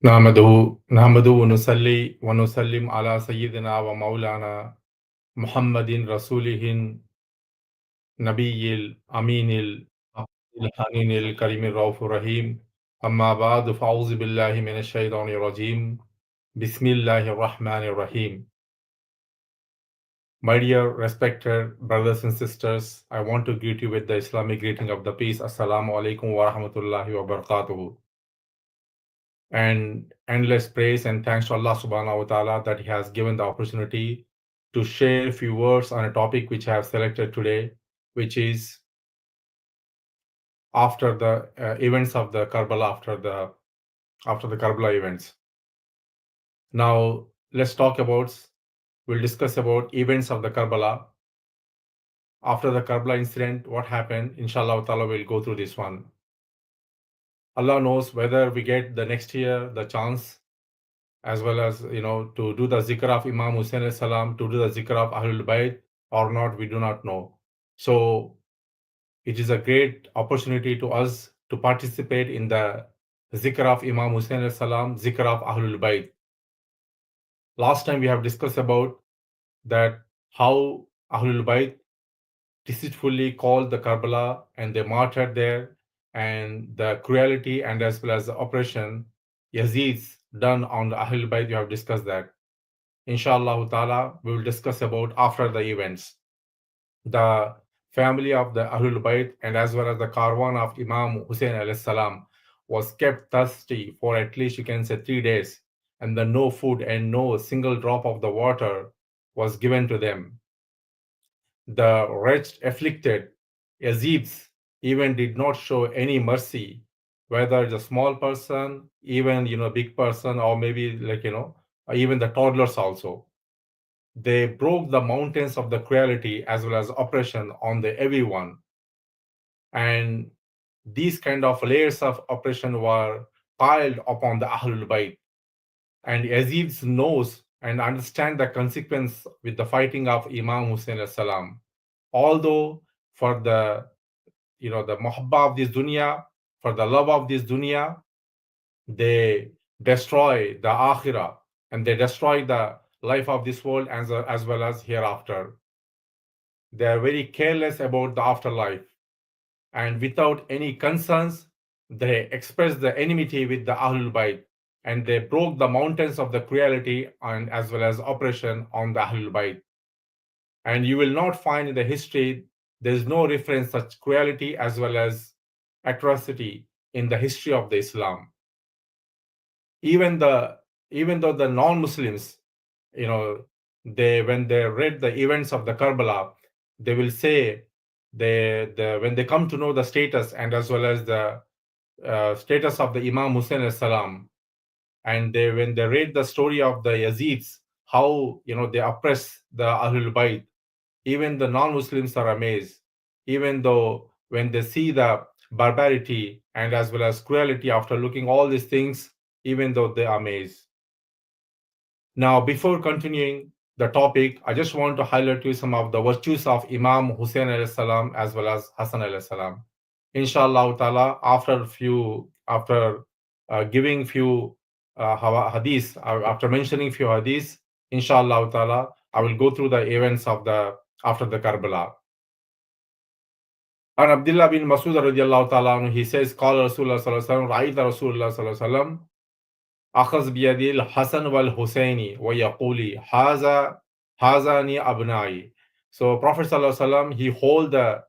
نحمده ونصلي ونسلم على سيدنا ومولانا محمد رسوله النبي الأمين الحنين الكريم الرؤوف الرحيم أما بعد فأعوذ بالله من الشيطان الرجيم بسم الله الرحمن الرحيم. My dear respected brothers and sisters, I want to greet you with the Islamic greeting of the peace. Assalamu alaikum wa rahmatullahi wa barakatuhu. And endless praise and thanks to Allah subhanahu wa ta'ala that He has given the opportunity to share a few words on a topic which I have selected today, which is after the events of the Karbala, after the Karbala events. Now, we'll discuss about events of the Karbala. After the Karbala incident, what happened? Inshallah ta'ala, we'll go through this one. Allah knows whether we get the next year the chance, as well as, to do the zikr of Imam Hussein alayhi salam, to do the zikr of Ahlul Bayt or not, we do not know. So it is a great opportunity to us to participate in the zikr of Imam Hussein alayhi salam, zikr of Ahlul Bayt. Last time we have discussed about that how Ahlul Bayt deceitfully called the Karbala and they martyred there, and the cruelty and as well as the oppression Yazid's done on the Ahlul Bayt. We have discussed that. Inshallah ta'ala, we will discuss about after the events. The family of the Ahlul Bayt and as well as the caravan of Imam Hussein alayhi salam was kept thirsty for at least, you can say, 3 days, and then no food and no single drop of the water was given to them. The wretched afflicted Yazids even did not show any mercy, whether the small person, even big person, or maybe even the toddlers also. They broke the mountains of the cruelty as well as oppression on the everyone. And these kind of layers of oppression were piled upon the Ahlul Bayt. And Yazid knows and understand the consequence with the fighting of Imam Hussein alayhi salam. Although for the the muhabba of this dunya, for the love of this dunya, they destroy the akhirah and they destroy the life of this world as well as hereafter. They are very careless about the afterlife, and without any concerns, they express the enmity with the Ahlul Bayt, and they broke the mountains of the cruelty and as well as oppression on the Ahlul Bayt. And you will not find in the history, there is no reference such cruelty as well as atrocity in the history of the Islam. Even though the non-Muslims, when they read the events of the Karbala, they will say when they come to know the status and as well as the status of the Imam Hussein alayhi salam, and when they read the story of the Yazids, how they oppress the Ahlul Bayt, even the non-Muslims are amazed, even though when they see the barbarity and as well as cruelty after looking all these things, even though they are amazed. Now, before continuing the topic, I just want to highlight to you some of the virtues of Imam Hussein alayhi salam as well as Hassan alayhi salam. Inshallah ta'ala, after giving few hadiths, after mentioning few hadiths, inshallah ta'ala, I will go through the events of after the Karbala. And Abdullah bin Masud radiallahu ta'ala, he says, Qala Rasulullah sallallahu alaihi wasallam, Ra'ayta Rasulullah sallallahu alaihi wasallam, أخذ بيدي الحسن والحسين ويقولي هذاني أبنائي. So Prophet sallallahu alaihi wasallam, he hold the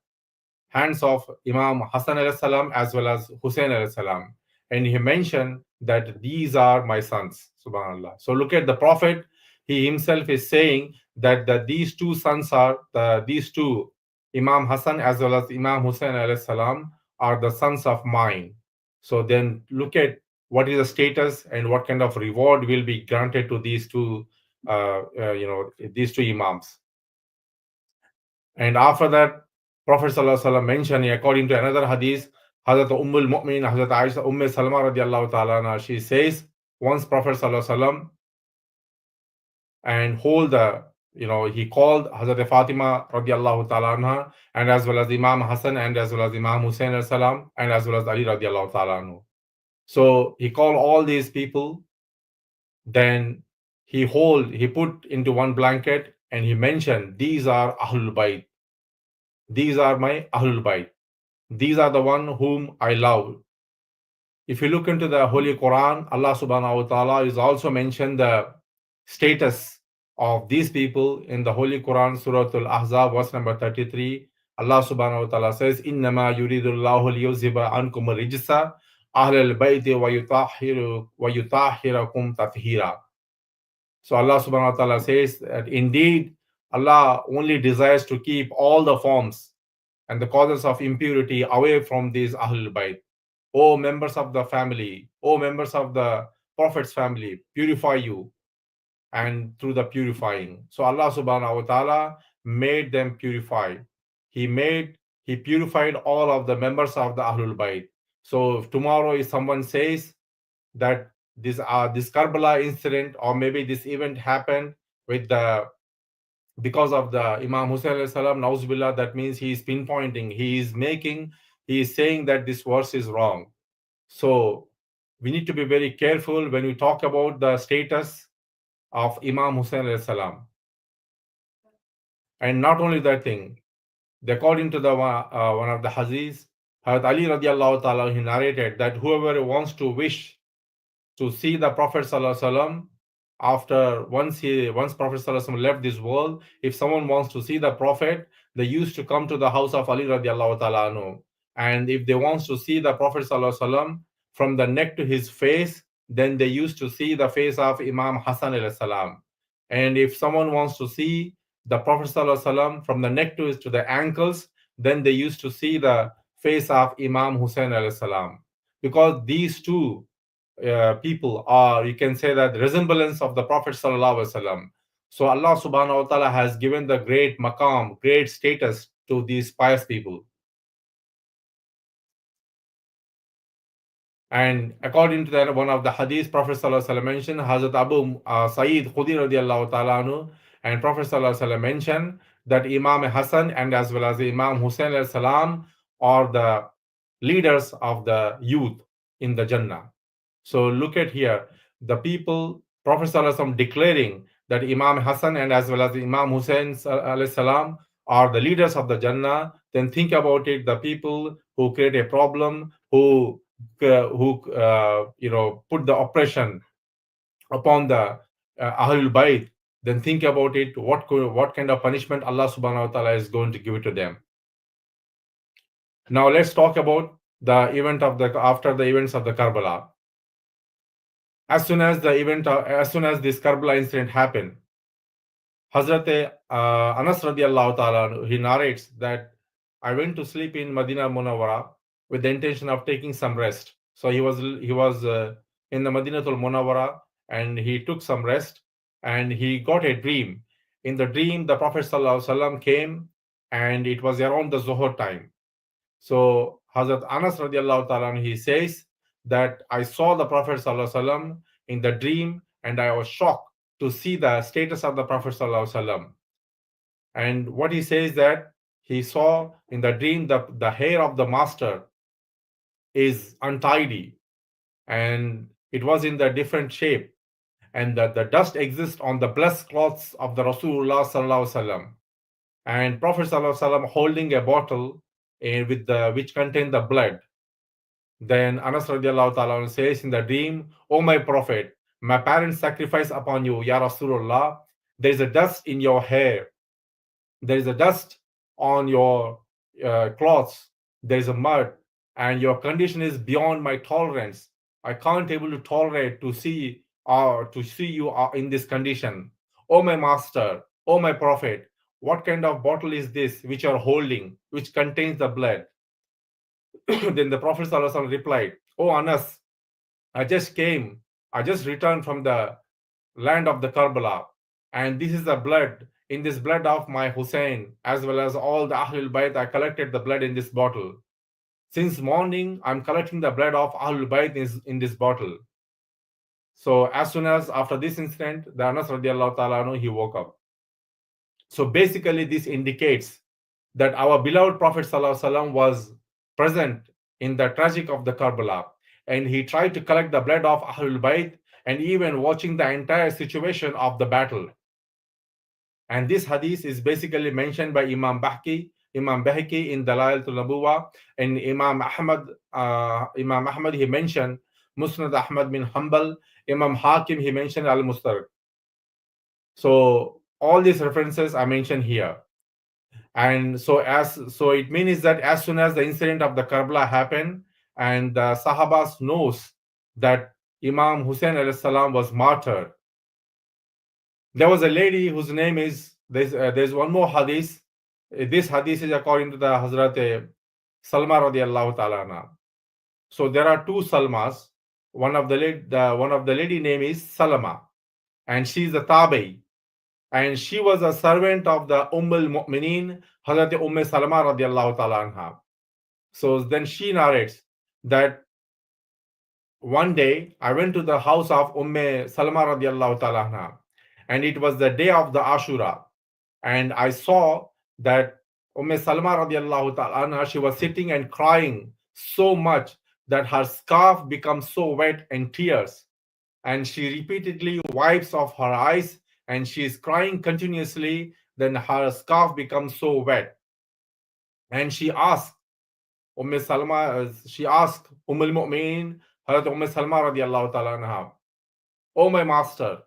hands of Imam Hassan alayhi salam as well as Hussein alayhi salam, and he mentioned that these are my sons. Subhanallah. So look at the Prophet, he himself is saying that these two sons are these two, Imam Hassan as well as Imam Hussein alayhi salam, are the sons of mine. So then look at what is the status and what kind of reward will be granted to these two these two imams. And after that, Prophet ﷺ mentioned, according to another hadith, Hazrat Ummul Mu'min, Hazrat Aisha Salama radiallahu ta'ala, she says, once Prophet ﷺ and hold the, he called Hazrat Fatima radiallahu ta'ala and as well as Imam Hassan and as well as Imam Hussein salam and as well as Ali radiallahu ta'ala. So he called all these people, then he put into one blanket and he mentioned, these are Ahlul Bayt. These are my Ahlul Bayt. These are the one whom I love. If you look into the Holy Quran, Allah subhanahu wa ta'ala is also mentioned the status of these people in the Holy Quran, Surah Al-Ahzab, verse number 33. Allah subhanahu wa ta'ala says, إِنَّمَا يُرِيدُ اللَّهُ لِيُذْهِبَ عَنْكُمُ الرِّجْسَ أَهْلَ الْبَيْتِ وَيُطَهِّرَكُمْ تَطْهِيرًا. So Allah subhanahu wa ta'ala says that indeed Allah only desires to keep all the forms and the causes of impurity away from these Ahlul Bayt. O members of the family, O members of the Prophet's family, purify you and through the purifying. So Allah subhanahu wa ta'ala made them purify. He purified all of the members of the Ahlul Bayt. So if tomorrow if someone says that this Karbala incident or maybe this event happened with the because of the Imam Hussein alayhi salam, nauzubillah, that means he is pinpointing, he is saying that this verse is wrong. So we need to be very careful when we talk about the status of Imam Hussein alayhi salam. And not only that thing, according to the one of the hadiths, Hazrat Ali radiallahu ta'ala, he narrated that whoever wants to wish to see the Prophet sallallahu alaihi wasallam after once Prophet sallallahu alaihi wasallam left this world, if someone wants to see the Prophet, they used to come to the house of Ali radiallahu ta'ala anhu. And if they wants to see the Prophet sallallahu alaihi wasallam from the neck to his face, then they used to see the face of Imam Hassan alayhi salam. And if someone wants to see the Prophet sallallahu alaihi wasallam from the neck to the ankles, then they used to see the face of Imam Hussein alayhi salam. Because these two people are, you can say that, resemblance of the Prophet sallallahu alaihi wasallam. So Allah subhanahu wa ta'ala has given the great maqam, great status to these pious people. And according to one of the hadith, Prophet sallallahu alaihi wasallam mentioned, Hazrat Abu Sa'id Khudri radiallahu ta'ala anhu, and Prophet sallallahu alaihi wasallam mentioned that Imam Hassan and as well as Imam Hussein alayhi salam are the leaders of the youth in the Jannah. So look at here, the people, Prophet sallallahu alaihi wasallam declaring that Imam Hassan and as well as Imam Hussein alayhi salam are the leaders of the Jannah. Then think about it, the people who create a problem, who put the oppression upon the Ahlul Bayt, then think about it, what kind of punishment Allah subhanahu wa ta'ala is going to give it to them. Now let's talk about the event of after the events of the Karbala. As soon as this Karbala incident happened, Hazrat Anas radiallahu ta'ala, he narrates that I went to sleep in Madinah Munawwara with the intention of taking some rest. So he was in the Madinatul Munawwara and he took some rest and he got a dream. In the dream, the Prophet sallallahu alaihi wasallam came and it was around the Zuhur time. So Hazrat Anas radiallahu ta'ala, he says that I saw the Prophet sallallahu alaihi wasallam in the dream and I was shocked to see the status of the Prophet sallallahu alaihi wasallam. And what he says that he saw in the dream the hair of the master is untidy and it was in the different shape, and that the dust exists on the blessed cloths of the Rasulullah sallallahu alaihi wasallam, and Prophet sallallahu alaihi wasallam holding a bottle which contained the blood. Then Anas radiallahu ta'ala says in the dream, "O my Prophet, my parents sacrifice upon you, Ya Rasulullah. There is a dust in your hair. There is a dust on your clothes. There is a mud, and your condition is beyond my tolerance. I can't able to tolerate to see you in this condition. O my master, O my Prophet, what kind of bottle is this which you are holding, which contains the blood?" Then the Prophet sallallahu alaihi wasallam replied, "Oh Anas, I just returned from the land of the Karbala, and this is the blood. In this blood of my Hussein, as well as all the Ahlul Bayt, I collected the blood in this bottle. Since morning, I'm collecting the blood of Ahlul Bayt in this bottle." So as soon as after this incident, the Anas radiallahu ta'ala anhu, he woke up. So basically, this indicates that our beloved Prophet sallallahu alaihi wasallam was present in the tragic of the Karbala. and he tried to collect the blood of Ahlul Bayt, and even watching the entire situation of the battle. And this hadith is basically mentioned by Imam Bahki in Dalailatul Nabuwa, and Imam Ahmad, he mentioned Musnad Ahmad bin Hanbal, Imam Hakim, he mentioned Al-Mustadrak. So all these references are mentioned here. And so it means that as soon as the incident of the Karbala happened, and the Sahabas knows that Imam Hussein alayhi salam was martyred, there was a lady whose name is, there's one more hadith. This hadith is according to the Hazrat Salma radiallahu ta'ala anha. So there are two Salmas. One of the lady name is Salama, and she is a tabi, and she was a servant of the al-Mu'minin, Hazrat Salama radiallahu ta'ala anha. So then she narrates that one day I went to the house of Salama radiallahu ta'ala anha, and it was the day of the Ashura, and I saw that Salma radiallahu ta'ala, she was sitting and crying so much that her scarf becomes so wet and tears, and she repeatedly wipes off her eyes, and she is crying continuously. Then her scarf becomes so wet, and she asked she asked al-Mu'minin, Hazrat Salma radiallahu ta'ala, "Oh my master,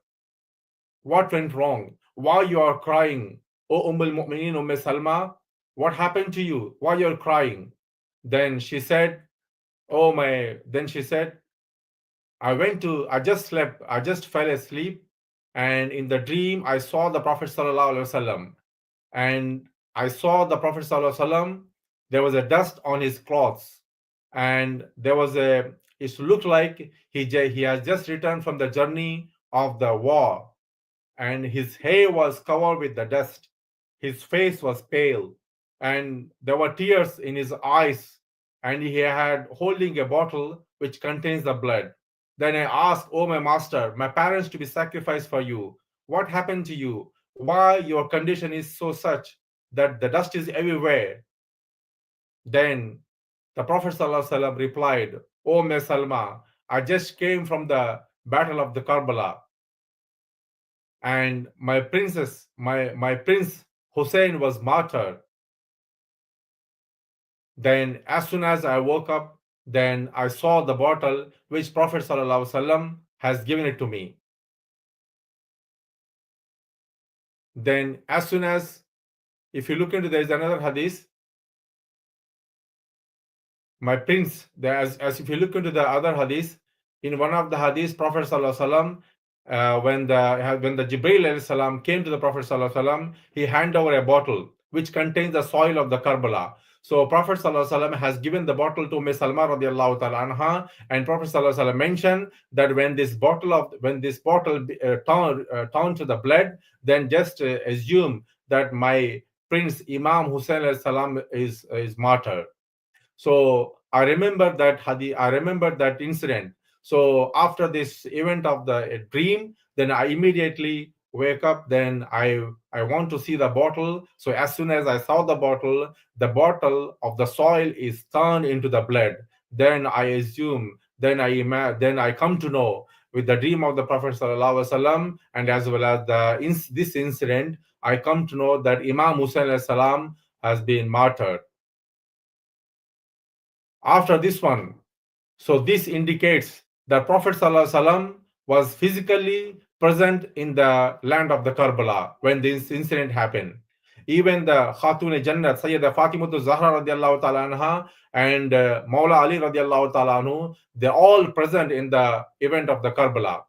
what went wrong? Why you are crying? O al-Mu'minin, Salma, what happened to you? Why you're crying?" Then she said, then she said, I just slept, I just fell asleep, and in the dream I saw the Prophet sallallahu alaihi wasallam, and I saw the Prophet sallallahu alaihi wasallam, there was a dust on his clothes, and it looked like he has just returned from the journey of the war, and his hair was covered with the dust. His face was pale, and there were tears in his eyes, and he had holding a bottle which contains the blood. Then I asked, "Oh, my master, my parents to be sacrificed for you. What happened to you? Why your condition is so such that the dust is everywhere?" Then the Prophet ﷺ replied, "Oh, my Salma, I just came from the battle of the Karbala, and my prince Hussein was martyred. Then as soon as I woke up, then I saw the bottle which Prophet ﷺ has given it to me. Then as soon as, if you look into, there is another hadith, my prince, as if you look into the other hadith, in one of the hadiths, Prophet ﷺ, when the Jibreel alayhi salam came to the Prophet ﷺ, he handed over a bottle which contains the soil of the Karbala. So Prophet ﷺ has given the bottle to Umm Salma radiallahu ta'ala anha, and Prophet ﷺ mentioned that when this bottle turned to the blood, then just assume that my prince Imam Hussein alayhi salam is martyred. So I remember that hadith, I remember that incident. So after this event of the dream, then I immediately wake up, then I want to see the bottle. So as soon as I saw the bottle of the soil is turned into the blood. Then I assume, then I come to know with the dream of the Prophet sallallahu alaihi wasallam, and as well as this incident, I come to know that Imam Hussein alayhi salam has been martyred. After this one, so this indicates that Prophet ﷺ was physically present in the land of the Karbala when this incident happened. Even the Khatun-e-Jannat, Sayyida Fatimatu Zahra radiallahu ta'ala anha, and Mawla Ali radiallahu ta'ala anhu, they're all present in the event of the Karbala.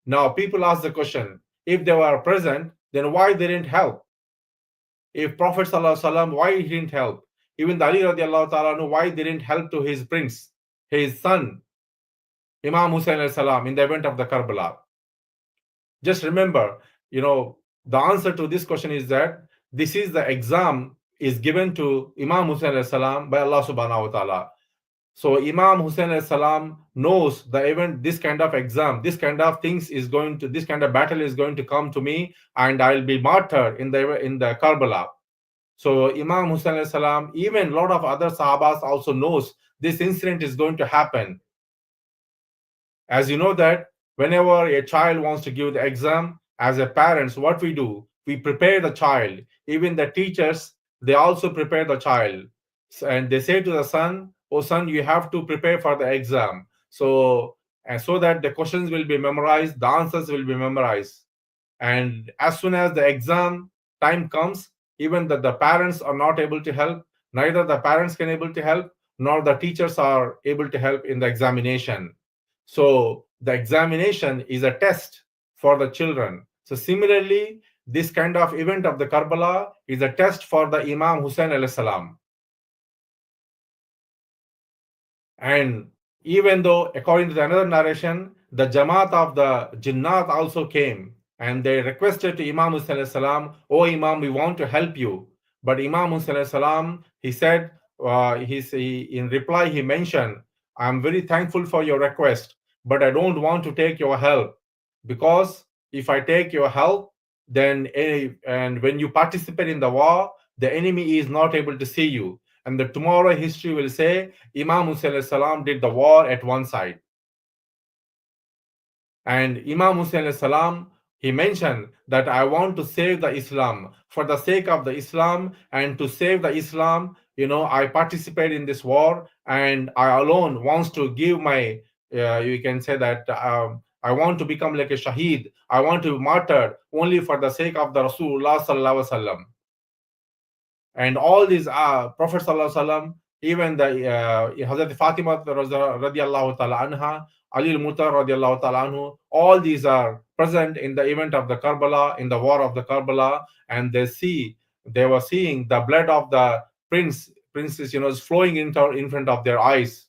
Now people ask the question, if they were present, then why they didn't help? If Prophet ﷺ, why he didn't help? Even the Ali radiallahu ta'ala, why they didn't help to his prince, his son, Imam Hussein alayhi salam, in the event of the Karbala? Just remember, the answer to this question is that this is the exam is given to Imam Hussein alayhi salam by Allah subhanahu wa ta'ala. So Imam Hussein alayhi salam knows the event, this kind of exam, this kind of battle is going to come to me, and I'll be martyred in the Karbala. So Imam Hussein alayhi salam, even a lot of other Sahabas also knows this incident is going to happen. As you know that whenever a child wants to give the exam, as a parents, what we do, we prepare the child. Even the teachers, they also prepare the child. And they say to the son, oh son, you have to prepare for the exam. So, and so that the questions will be memorized, the answers will be memorized. And as soon as the exam time comes, even the parents are not able to help, neither the parents can able to help, nor the teachers are able to help in the examination. So the examination is a test for the children. So similarly, this kind of event of the Karbala is a test for the Imam Hussein alayhi salam. And even though, according to the another narration, the Jamaat of the Jinnat also came and they requested to Imam Hussein alayhi salam, oh Imam, we want to help you. But Imam Hussein alayhi salam, he said, in reply, he mentioned, I'm very thankful for your request, but I don't want to take your help, because if I take your help, then and when you participate in the war, the enemy is not able to see you. And the tomorrow history will say Imam Hussein alayhi salam did the war at one side. And Imam Hussein alayhi salam, he mentioned that I want to save the Islam. For the sake of the Islam and to save the Islam, I participate in this war, and I alone wants to give my, you can say that I want to become like a shaheed. I want to be martyred only for the sake of the Rasulullah sallallahu alaihi wasallam. And all these Prophet sallallahu alaihi wasallam, even the Hazrat Fatima radiallahu ta'ala anha, Ali al-Mutar radiallahu ta'ala anhu, all these are present in the event of the Karbala, in the war of the Karbala, and they were seeing the blood of the princes, is flowing in front of their eyes.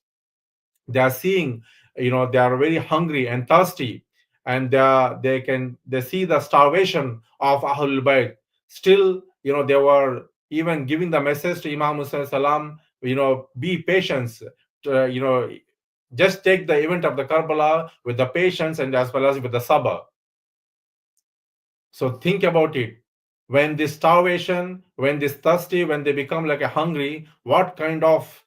They are seeing, they are very hungry and thirsty, and they see the starvation of Ahlul Bayt. Still, they were even giving the message to Imam Musa salam, be patient, just take the event of the Karbala with the patience and as well as with the sabr. So think about it. When this starvation, when this thirsty, when they become like a hungry, what kind of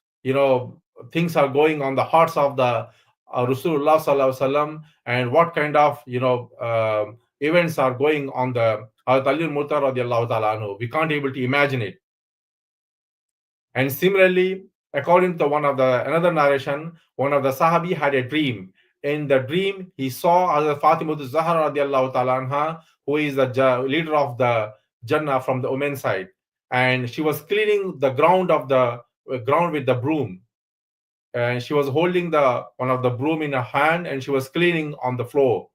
things are going on the hearts of the Rasulullah sallallahu alaihi wasallam, and what kind of events are going on the Hazrat Ali Murta radiallahu ta'ala anhu. We can't able to imagine it. And similarly, according to another narration, one of the Sahabi had a dream. In the dream, he saw Hazrat Fatima Zahra radiallahu ta'ala anha, who is the leader of the Jannah from the women's side. And she was cleaning the ground with the broom. And she was holding one of the broom in her hand, and she was cleaning on the floor.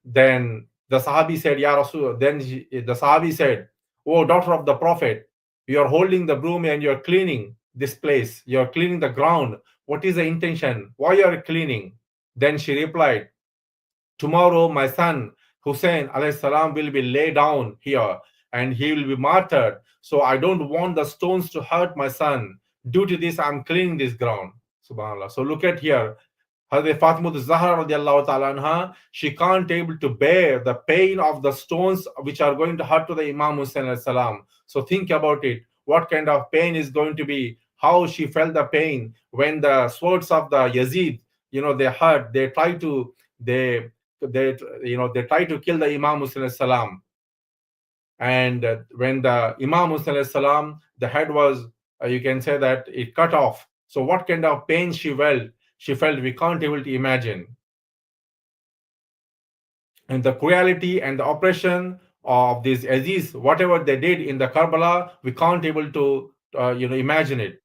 Then the Sahabi said, Ya Rasul, the Sahabi said, oh, daughter of the Prophet, you are holding the broom and you are cleaning this place. You are cleaning the ground. What is the intention? Why you are cleaning? Then she replied, tomorrow my son Hussein alayhi salam will be laid down here and he will be martyred. So I don't want the stones to hurt my son. Due to this, I'm cleaning this ground. Subhanallah. So look at here. Hazrat Fatima Zahra radiallahu ta'ala anha, she can't able to bear the pain of the stones which are going to hurt to the Imam Hussein alayhi salam. So think about it. What kind of pain is going to be? How she felt the pain when the swords of the Yazid, they hurt. They try to kill the Imam Hussein alayhi salam. And when the Imam Hussein alayhi salam, the head was, you can say that it cut off. So what kind of pain she felt, we can't able to imagine. And the cruelty and the oppression of these Aziz, whatever they did in the Karbala, we can't able to imagine it.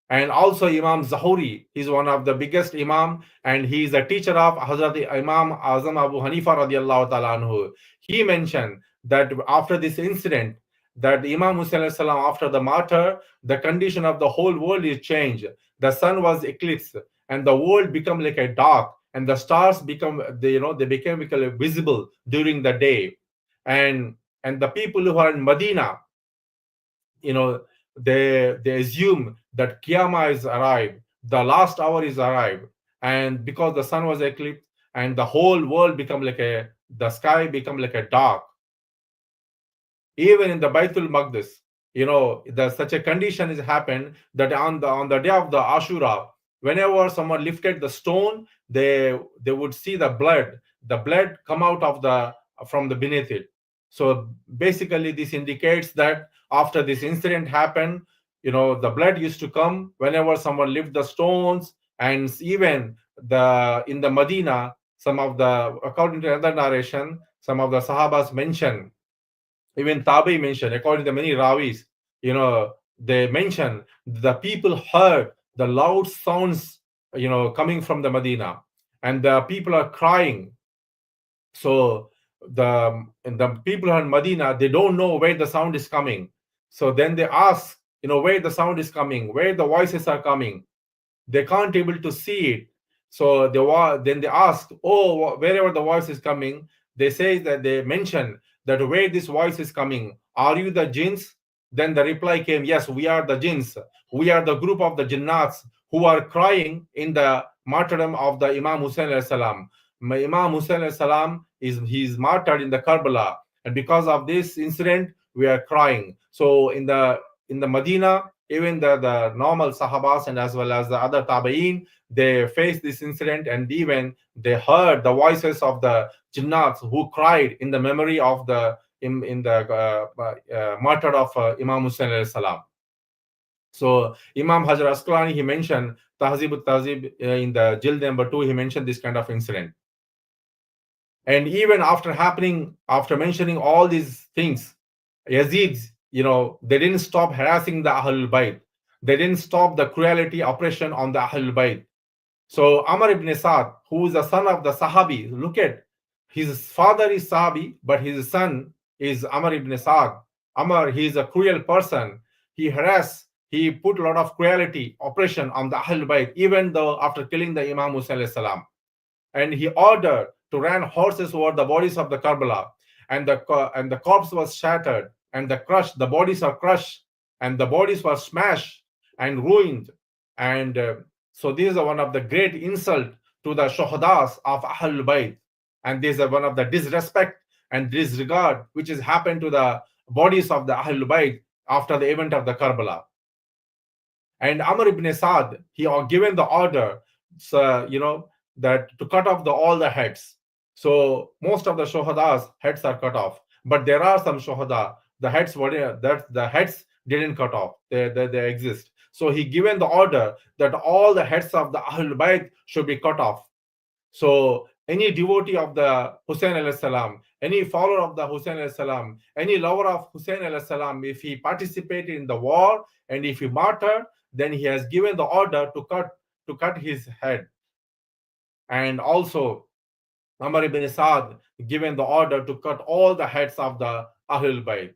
And also Imam Zahuri, he's one of the biggest Imam, and he is a teacher of Hazrat Imam Azam Abu Hanifa radiallahu ta'ala anhu. He mentioned that after this incident, that Imam Hussein alayhi salam, after the martyr, the condition of the whole world is changed. The sun was eclipsed, and the world become like a dark, and the stars became visible during the day. And the people who are in Medina, they assume that Qiyamah is arrived, the last hour is arrived, and because the sun was eclipsed, and the whole world the sky become like a dark. Even in the Baitul Maqdis, such a condition has happened that on the day of the Ashura, Whenever someone lifted the stone, they would see the blood come out of the from the beneath it. So basically this indicates that after this incident happened, the blood used to come whenever someone lift the stones. And even the in the Medina, some of the according to another narration, some of the Sahabas mention, even Tabi mentioned, according to many Ravis, they mention the people heard the loud sounds, coming from the Medina, and the people are crying. So the people in Medina, they don't know where the sound is coming. So then they ask, where the sound is coming, where the voices are coming. They can't able to see it. So then they ask, oh, wherever the voice is coming, they say that they mention that where this voice is coming, are you the jinns? Then the reply came, yes, we are the jinns. We are the group of the jinnats who are crying in the martyrdom of the Imam Hussein alayhi salam. Imam Hussein alayhi salam is martyred in the Karbala, and because of this incident we are crying. So in the Medina, even the normal Sahabas and as well as the other Tabaeen, they faced this incident, and even they heard the voices of the jinnats who cried in the memory of in the martyr of Imam Hussein alayhi salam. So Imam Hajar Asqalani, he mentioned Tahzib al-Tahzib in the Jild number 2, he mentioned this kind of incident. And even after mentioning all these things, Yazid's, they didn't stop harassing the Ahlul Bayt. They didn't stop the cruelty, oppression on the Ahlul Bayt. So Amr ibn Sa'd, who is the son of the Sahabi, look at, his father is Sahabi, but his son is Amr ibn Sa'd. Amr, he is a cruel person. He put a lot of cruelty, oppression on the Ahlul Bayt, even though after killing the Imam Musa alayhi salam. And he ordered to run horses over the bodies of the Karbala, and the corpse was shattered, and the bodies are crushed, and the bodies were smashed and ruined. And so this is one of the great insult to the shohadas of Ahlul Bayt, and this is one of the disrespect and disregard which has happened to the bodies of the Ahlul Bayt after the event of the Karbala. And Amr ibn Sa'd, he given the order, so, that to cut off all the heads. So most of the shohadas heads are cut off, but there are some shohada the heads didn't cut off. They exist. So he given the order that all the heads of the Ahlul Bayt should be cut off. So any devotee of the Hussein alayhi salam, any follower of the Hussein alayhi salam, any lover of Hussein alayhi salam, if he participated in the war and if he martyred, then he has given the order to cut his head. And also Amr ibn Sa'd given the order to cut all the heads of the Ahlul Bayt.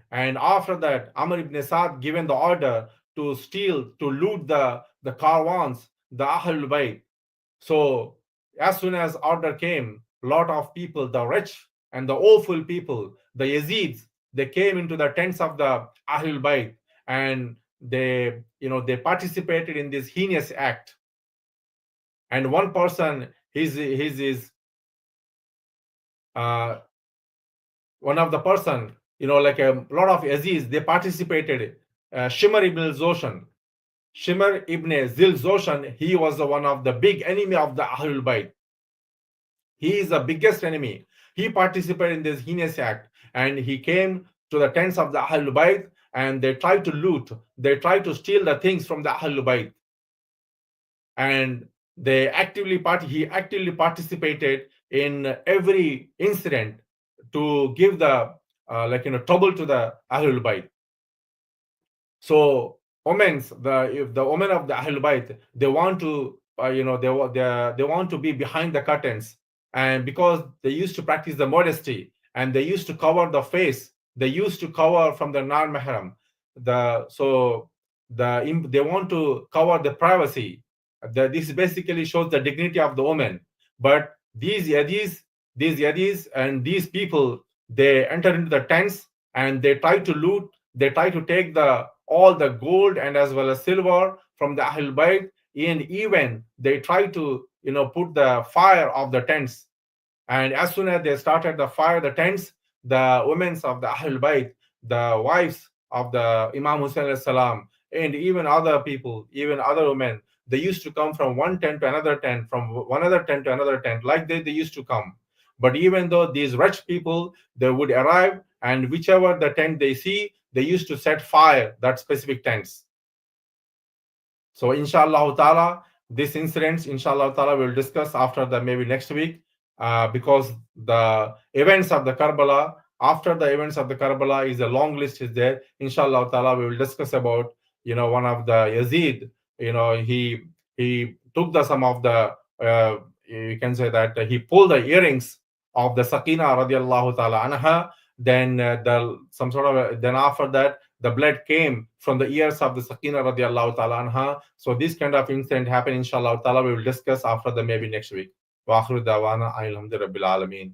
And after that, Amr ibn Sa'd given the order to loot the caravans, the Ahlul Bayt. So as soon as order came, a lot of people, the rich and the awful people, the Yazids, they came into the tents of the Ahlul Bayt, and they participated in this heinous act. And one person, his is one of the person, like a lot of Aziz, they participated. Shimr ibn Zoshan, Shimr ibn Zil Zoshan, he was one of the big enemy of the Ahlul Bayt. He is the biggest enemy. He participated in this heinous act, and he came to the tents of the Ahlul Bayt, and they tried to loot. They tried to steal the things from the Ahlul Bayt, and he actively participated in every incident to give the trouble to the Ahlul Bayt. So if the women of the Ahlul Bayt, they want to they want to be behind the curtains, and because they used to practice the modesty and they used to cover the face, they used to cover from the non-mahram. They want to cover the privacy. This basically shows the dignity of the woman. But these yadis and these people, they enter into the tents and they try to loot. They try to take all the gold and as well as silver from the Ahlul Bayt, and even they try to put the fire of the tents. And as soon as they started the fire, the tents, the women of the Ahlul Bayt, the wives of the Imam Hussein alayhi salam, and even other people, even other women, they used to come from one tent to another tent, from one other tent to another tent, like they used to come. But even though these rich people, they would arrive, and whichever the tent they see, they used to set fire that specific tents. So inshallah ta'ala, this incident, inshallah ta'ala, we'll discuss after the maybe next week, because the events of the Karbala, after the events of the Karbala is a long list is there. Inshallah ta'ala, we will discuss about, one of the Yazid, he took some of the, you can say that he pulled the earrings of the Sakina radiallahu ta'ala anha. Then then after that, the blood came from the ears of the Sakina radiallahu ta'ala anha. So this kind of incident happened, inshallah ta'ala, we will discuss after the maybe next week. Wa akhiru dawana alhamdulillahi rabbil alameen.